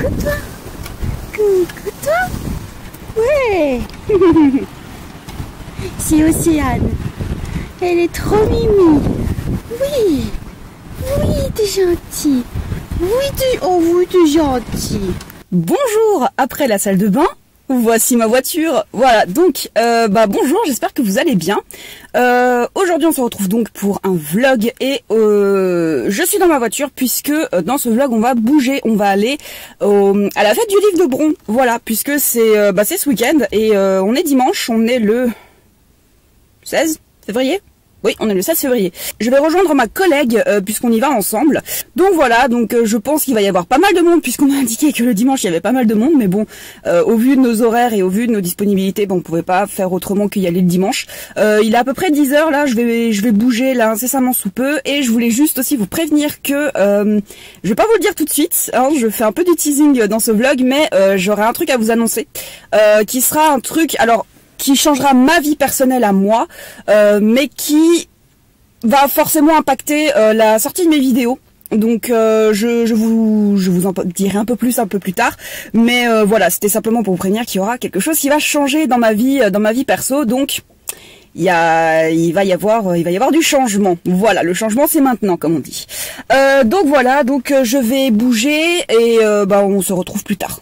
Coucou toi. Coucou toi. Ouais. C'est Océane. Elle est trop mimi. Oui. Oui, t'es gentil. Oui, t'es gentil. Bonjour, après la salle de bain, voici ma voiture. Voilà, donc, bonjour, j'espère que vous allez bien. Aujourd'hui, on se retrouve donc pour un vlog et je suis dans ma voiture puisque dans ce vlog, on va bouger, on va aller à la fête du livre de Bron. Voilà, puisque c'est ce week-end et on est dimanche, on est le 16 février. Oui, on est le 16 février. Je vais rejoindre ma collègue puisqu'on y va ensemble. Donc voilà, je pense qu'il va y avoir pas mal de monde puisqu'on a indiqué que le dimanche il y avait pas mal de monde. Mais bon, au vu de nos horaires et au vu de nos disponibilités, on pouvait pas faire autrement qu'y aller le dimanche. Il est à peu près 10 h là, je vais bouger là incessamment sous peu. Et je voulais juste aussi vous prévenir que, je vais pas vous le dire tout de suite, hein, je fais un peu du teasing dans ce vlog, mais j'aurai un truc à vous annoncer, qui sera un truc, alors qui changera ma vie personnelle à moi, mais qui va forcément impacter la sortie de mes vidéos. Donc je vous en dirai un peu plus tard, mais voilà, c'était simplement pour vous prévenir qu'il y aura quelque chose qui va changer dans ma vie perso. Donc il va y avoir du changement. Voilà, le changement c'est maintenant, comme on dit. Donc voilà, je vais bouger et on se retrouve plus tard.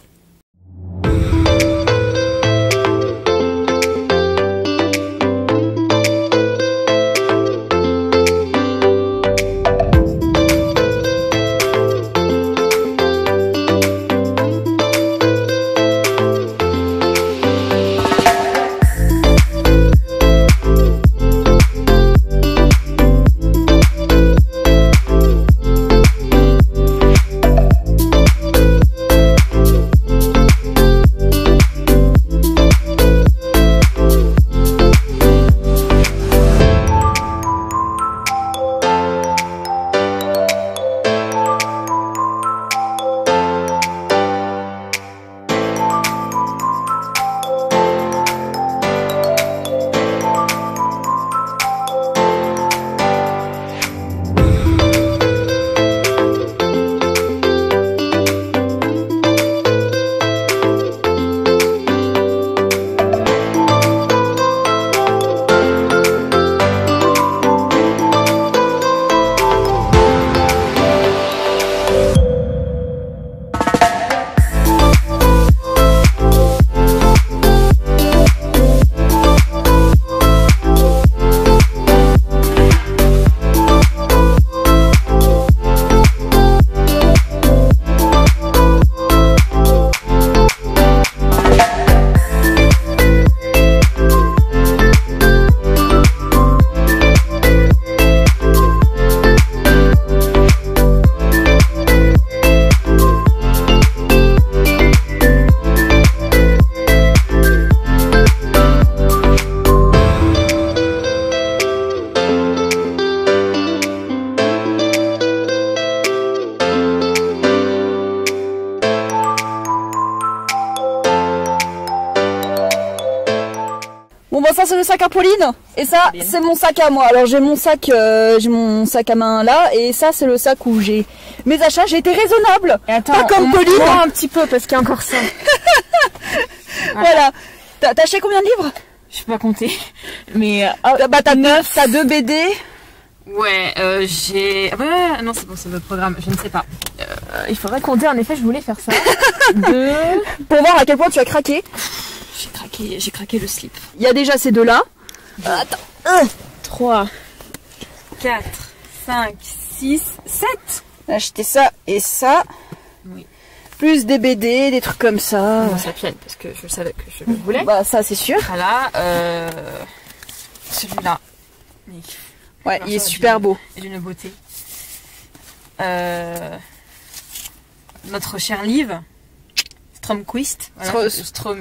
Ça c'est le sac à Pauline et ça c'est mon sac à moi. Alors j'ai mon sac à main là et ça c'est le sac où j'ai mes achats. J'ai été raisonnable. Et attends, pas comme Pauline. Un petit peu parce qu'il y a encore ça. Voilà. T'as acheté combien de livres? Je peux pas compter. Mais t'as 2 BD. Ouais, j'ai. Non c'est bon, c'est votre programme. Je ne sais pas. Il faudrait compter. En effet, je voulais faire ça. 2 pour voir à quel point tu as craqué. J'ai craqué le slip. Il y a déjà ces deux-là. Attends. 3, 4, 5, 6, 7. Acheter ça et ça. Oui. Plus des BD, des trucs comme ça. Non, ça pienne parce que je savais que je le voulais. Bah ça c'est sûr. Voilà. Celui-là. Ouais, il est super beau. Et d'une beauté. Notre cher Liv. Stromquist, voilà.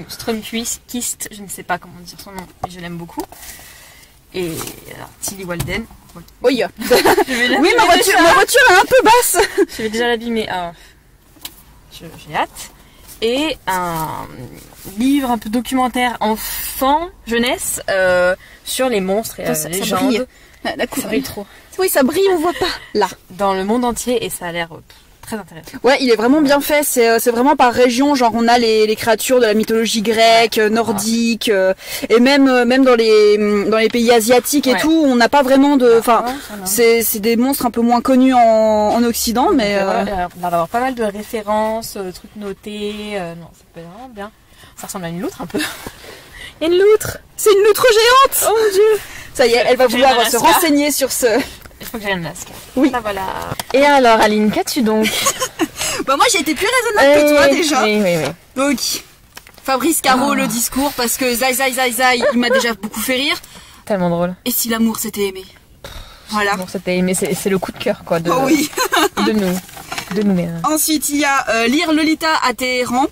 Stromquist, je ne sais pas comment dire son nom, mais je l'aime beaucoup. Et alors, Tilly Walden. Oui, oui, ma voiture est un peu basse. Je vais déjà l'abîmer. J'ai hâte. Et un livre un peu documentaire enfant, jeunesse, sur les monstres et les légendes. La couleur. Ça brille trop. Oui, ça brille, on voit pas. Là. Dans le monde entier et ça a l'air très intéressant. Ouais, il est vraiment bien fait. C'est vraiment par région. Genre, on a les créatures de la mythologie grecque, nordique, et même dans les pays asiatiques et tout, on n'a pas vraiment de. Enfin, c'est des monstres un peu moins connus en Occident, mais. On va avoir pas mal de références, trucs notés. Non, ça peut être vraiment bien. Ça ressemble à une loutre un peu. Il y a une loutre. C'est une loutre géante. Oh mon dieu. Ça y est, elle va vouloir se renseigner sur ce. Il faut que j'aille me masque. Oui. Là, voilà. Et alors, Aline, qu'as-tu donc? Bah moi, j'ai été plus raisonnable que toi déjà. Oui. Donc, Fabrice Caro, le discours, parce que Zai, il m'a déjà beaucoup fait rire. Tellement drôle. Et si l'amour s'était aimé? Voilà. Bon, c'était aimé, c'est le coup de cœur, quoi. Oh oui. de nous. Ensuite, il y a lire Lolita à Téhéran,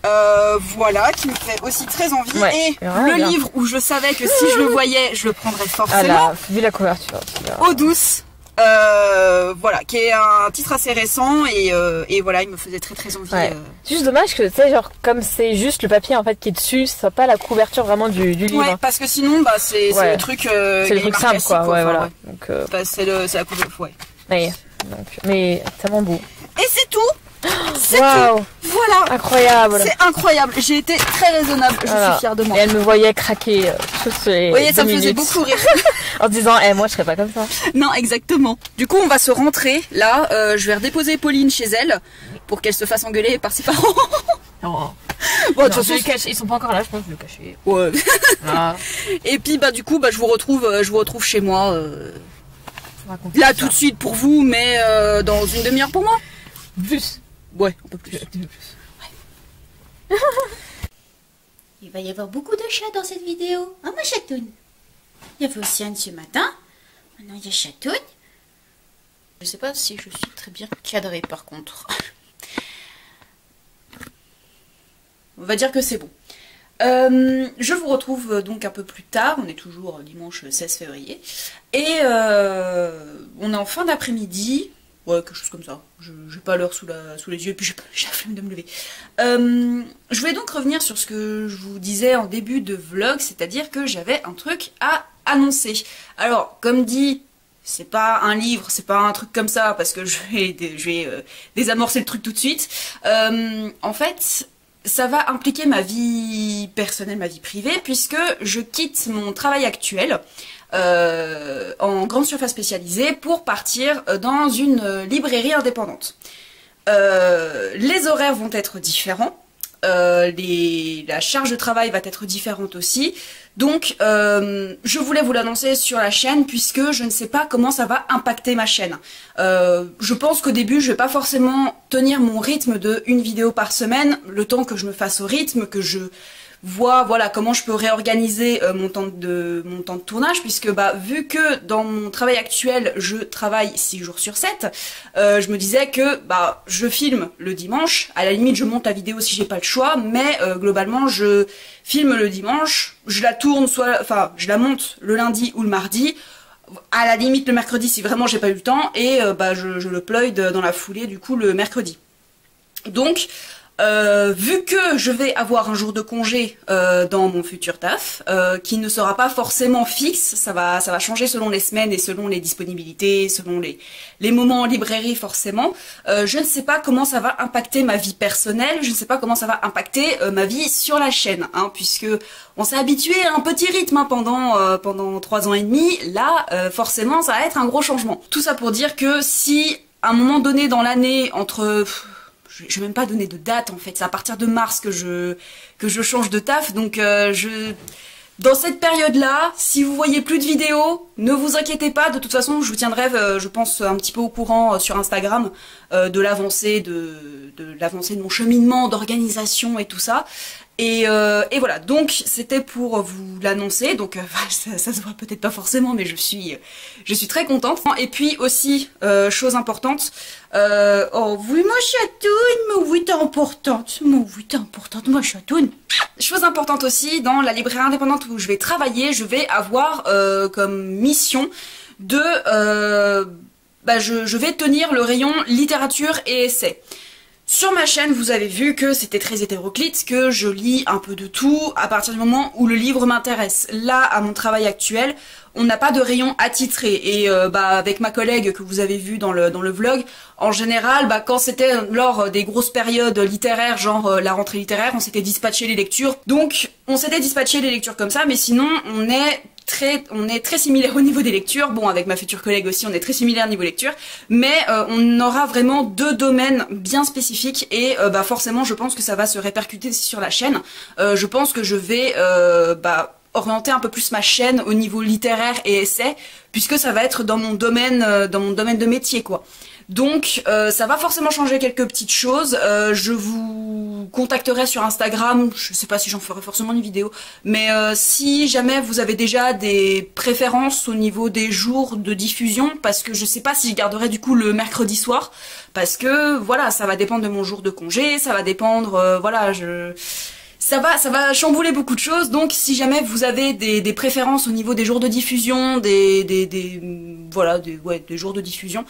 voilà, qui me fait aussi très envie. Ouais, et le bien. livre où je savais que si je le voyais, je le prendrais Ah forcément. là, vu la couverture. Eau douce, voilà, qui est un titre assez récent et voilà, il me faisait très envie. Ouais. C'est juste dommage que, tu sais, genre, comme c'est juste le papier en fait qui est dessus, ce soit pas la couverture vraiment du livre. Ouais, parce que sinon, bah, c'est le truc. C'est le truc simple, quoi. Ouais, voilà. Ouais. Donc, bah, c'est la couverture, ouais. ouais. Donc, mais tellement beau. Et c'est tout. C'est Waouh. tout. Voilà. Incroyable. C'est incroyable. J'ai été très raisonnable. Je suis fière de moi. Et elle me voyait craquer toutes ces Vous voyez, ça me faisait minutes. beaucoup rire. En se disant, moi je serais pas comme ça. Non, exactement. Du coup, on va se rentrer. Là, je vais redéposer Pauline chez elle pour qu'elle se fasse engueuler par ses parents. Non. Bon, de Non, toute façon, ils sont pas encore là, je pense que je vais le cacher. ouais. Ah. Et puis, bah, du coup, bah, je vous retrouve chez moi. Là, tout de suite pour vous, mais dans une demi-heure pour moi. Plus. Ouais, un peu plus. Il va y avoir beaucoup de chats dans cette vidéo. Hein, ma chatoune? Il y avait Océane ce matin. Maintenant, il y a Chatoune. Je sais pas si je suis très bien cadrée, par contre. On va dire que c'est bon. Je vous retrouve donc un peu plus tard. On est toujours dimanche 16 février. Et on est en fin d'après-midi. Ouais, quelque chose comme ça. J'ai pas l'heure sous les yeux et puis j'ai la flemme de me lever. Je voulais donc revenir sur ce que je vous disais en début de vlog, c'est-à-dire que j'avais un truc à annoncer. Alors, comme dit, c'est pas un livre, c'est pas un truc comme ça, parce que je vais désamorcer le truc tout de suite. En fait, ça va impliquer ma vie personnelle, ma vie privée, puisque je quitte mon travail actuel. En grande surface spécialisée pour partir dans une librairie indépendante. Les horaires vont être différents, la charge de travail va être différente aussi, donc je voulais vous l'annoncer sur la chaîne puisque je ne sais pas comment ça va impacter ma chaîne. Je pense qu'au début je vais pas forcément tenir mon rythme de une vidéo par semaine, le temps que je me fasse au rythme, que je vois voilà comment je peux réorganiser mon temps de tournage, puisque bah vu que dans mon travail actuel je travaille 6 jours sur 7, je me disais que bah je filme le dimanche, à la limite je monte la vidéo si j'ai pas le choix, mais globalement je filme le dimanche, je la tourne je la monte le lundi ou le mardi, à la limite le mercredi si vraiment j'ai pas eu le temps, et bah je le upload dans la foulée du coup le mercredi. Donc vu que je vais avoir un jour de congé dans mon futur taf, qui ne sera pas forcément fixe, ça va changer selon les semaines et selon les disponibilités, selon les moments en librairie forcément, je ne sais pas comment ça va impacter ma vie personnelle, je ne sais pas comment ça va impacter ma vie sur la chaîne, hein, puisque on s'est habitué à un petit rythme hein, pendant 3 ans et demi, là forcément ça va être un gros changement. Tout ça pour dire que si à un moment donné dans l'année, entre... je vais même pas donner de date en fait, c'est à partir de mars que je change de taf, donc dans cette période-là, si vous voyez plus de vidéos, ne vous inquiétez pas, de toute façon je vous tiendrai, je pense, un petit peu au courant sur Instagram de l'avancée de mon cheminement d'organisation et tout ça. Et voilà, donc c'était pour vous l'annoncer, donc ça se voit peut-être pas forcément, mais je suis très contente. Et puis aussi, chose importante, oh oui ma chatoune, mais oui t'es importante, ma chatoune. Chose importante aussi, dans la librairie indépendante où je vais travailler, je vais avoir comme mission de... je vais tenir le rayon littérature et essai. Sur ma chaîne, vous avez vu que c'était très hétéroclite, que je lis un peu de tout à partir du moment où le livre m'intéresse. Là, à mon travail actuel, on n'a pas de rayon attitré et avec ma collègue que vous avez vu dans le vlog, en général, quand c'était lors des grosses périodes littéraires, genre la rentrée littéraire, on s'était dispatché les lectures. Donc, on s'était dispatché les lectures comme ça, mais sinon, on est très similaires au niveau des lectures. Bon, avec ma future collègue aussi, on est très similaires au niveau lecture, mais on aura vraiment deux domaines bien spécifiques et forcément, je pense que ça va se répercuter sur la chaîne. Je pense que je vais orienter un peu plus ma chaîne au niveau littéraire et essai, puisque ça va être dans mon domaine de métier, quoi. Donc ça va forcément changer quelques petites choses. Je vous contacterai sur Instagram, je sais pas si j'en ferai forcément une vidéo, mais si jamais vous avez déjà des préférences au niveau des jours de diffusion, parce que je sais pas si je garderai du coup le mercredi soir, parce que voilà, ça va dépendre de mon jour de congé, ça va dépendre, ça va chambouler beaucoup de choses, donc si jamais vous avez des préférences au niveau des jours de diffusion, des jours de diffusion,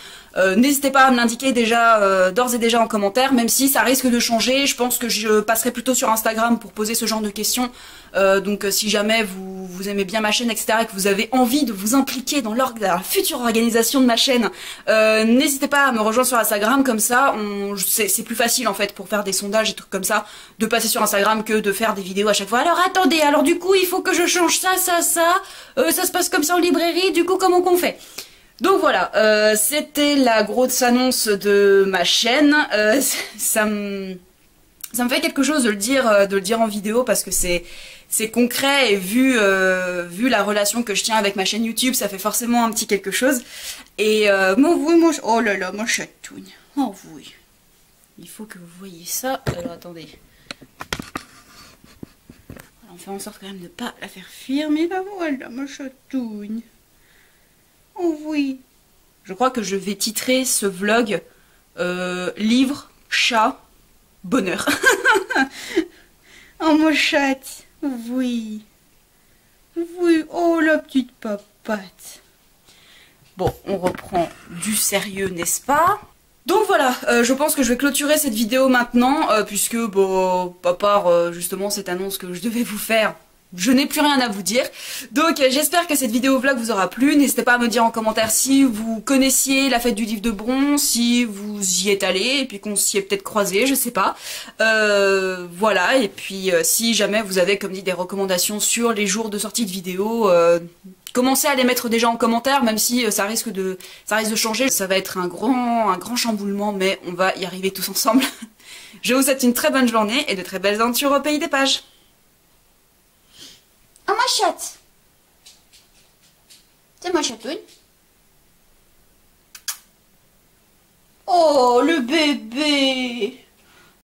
n'hésitez pas à me l'indiquer déjà, d'ores et déjà en commentaire, même si ça risque de changer. Je pense que je passerai plutôt sur Instagram pour poser ce genre de questions, donc si jamais vous aimez bien ma chaîne, etc., et que vous avez envie de vous impliquer dans la future organisation de ma chaîne, n'hésitez pas à me rejoindre sur Instagram, comme ça c'est plus facile en fait pour faire des sondages et trucs comme ça, de passer sur Instagram que de faire des vidéos à chaque fois. Alors attendez, alors du coup il faut que je change ça se passe comme ça en librairie, du coup comment qu'on fait? Donc voilà, c'était la grosse annonce de ma chaîne. Ça me fait quelque chose de le dire en vidéo, parce que c'est concret, et vu la relation que je tiens avec ma chaîne YouTube, ça fait forcément un petit quelque chose. Et oh là là, mon chatougne. Oh oui. Il faut que vous voyez ça. Alors attendez. On fait en sorte quand même de pas la faire fuir, mais là voilà, mon chatougne. Oh oui. Je crois que je vais titrer ce vlog livre, chat, bonheur. Oh mon chat. Oui. Oui. Oh la petite papate. Bon, on reprend du sérieux, n'est-ce pas? Donc voilà, je pense que je vais clôturer cette vidéo maintenant, puisque, à part justement cette annonce que je devais vous faire, je n'ai plus rien à vous dire. Donc j'espère que cette vidéo vlog vous aura plu. N'hésitez pas à me dire en commentaire si vous connaissiez la fête du livre de bronze, si vous y êtes allé, et puis qu'on s'y est peut-être croisé, je sais pas. Voilà, et puis si jamais vous avez, comme dit, des recommandations sur les jours de sortie de vidéos, commencez à les mettre déjà en commentaire, même si ça risque de changer. Ça va être un grand chamboulement, mais on va y arriver tous ensemble. Je vous souhaite une très bonne journée et de très belles aventures au pays des pages. Oh ma chatte. C'est ma chatouille. Oh le bébé.